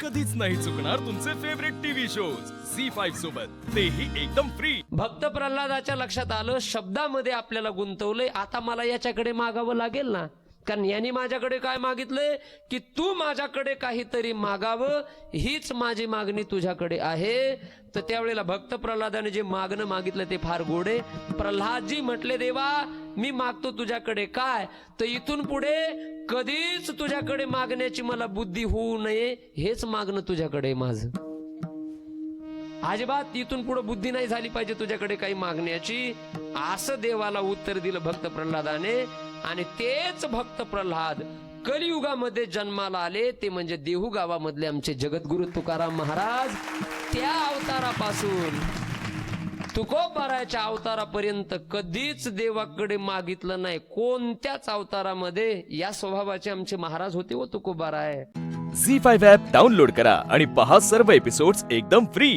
कधीच नाही चुकणार तुमचे फेवरेट टीव्ही शोज झी5 सोबत, तेही एकदम फ्री। भक्त प्रल्हादाच्या लक्षात आलं, शब्दामध्ये आपल्याला गुंतवलंय, आता मला याच्याकडे मागावं लागेल ना, कारण यांनी माझ्याकडे काय मागितलंय की तू माझ्याकडे काहीतरी मागावं, हीच माझी मागणी तुझ्याकडे आहे। तर त्यावेळेला भक्त प्रल्हादाने जे मागणं मागितलं ते फार गोड आहे। प्रल्हादजी म्हटले, देवा मी मागतो तुझ्याकडे काय, तर इथून पुढे कधीच तुझ्याकडे मागण्याची मला बुद्धी होऊ नये, हेच मागणं तुझ्याकडे माझं। अजिबात इथून पुढे बुद्धी नाही झाली पाहिजे तुझ्याकडे काही मागण्याची, असं देवाला उत्तर दिलं भक्त प्रल्हादाने। आणि तेच भक्त प्रल्हाद कलियुगामध्ये जन्माला आले, ते म्हणजे देहू गावामधले आमचे जगद्गुरु तुकाराम महाराज। त्या अवतारापासून तुकोबाराच्या अवतारापर्यंत कधीच देवाकडे मागितलं नाही, कोणत्याच अवतारामध्ये। या स्वभावाचे आमचे महाराज होते व तुकोबाराय। झी5 ॲप डाउनलोड करा आणि पहा सर्व एपिसोड्स एकदम फ्री।